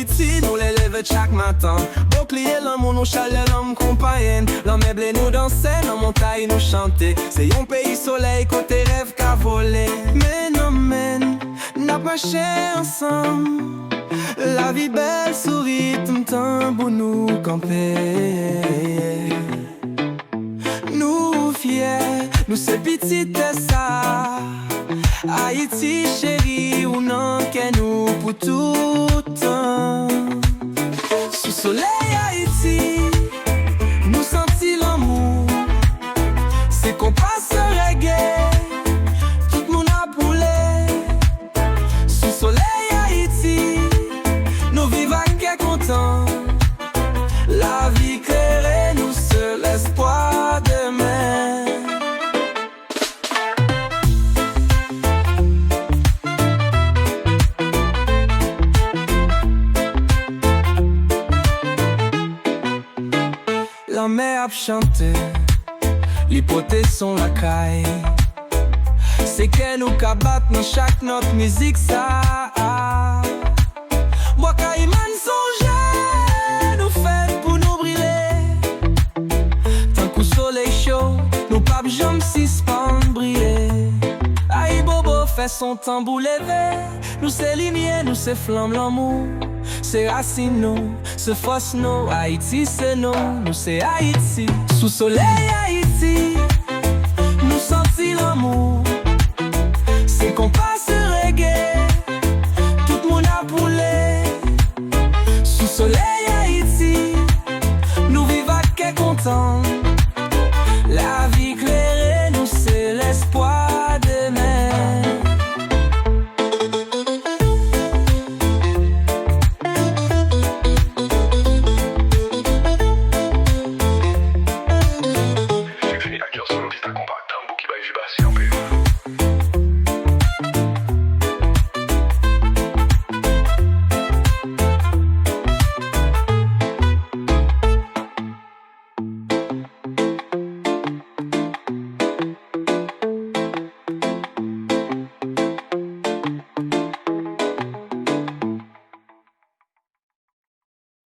Haïti, nous les lève chaque matin. Bouclier l'amour, nous chaleur, l'homme compagnon. L'homme blé nous danser, dans montagne nous chanter. C'est un pays soleil, côté rêve qu'a volé. Mais non, men, n'a pas cher ensemble. La vie belle, sourit, tout temps pour nous camper. Nous fiers, nous c'est petit ça. Haïti chérie, ou non, qu'est nous pour tout temps. Sous soleil Haïti, nous sentis l'amour. C'est qu'on passe reggae, tout le monde a poulé. Sous soleil Haïti, nous vivons à qu'est content. La vie claire, nous seul espoir demain. La mer a chanté, l'hypothèse sont la caille. C'est qu'elle nous cabatte dans chaque note musique ça. Moi Caïman songe, nous fait pour nous briller. Tant qu'au soleil chaud, nous papes jambes suspendent briller. Aïe Bobo fait son tambour levé. Nous c'est lumière, nous c'est flamme l'amour. C'est racine nous, c'est force nous. Haïti c'est nous c'est Haïti. Sous soleil Haïti, nous sentis l'amour. C'est qu'on passe reggae, tout le monde a poulé. Sous soleil Haïti, nous vivons à qu'est content.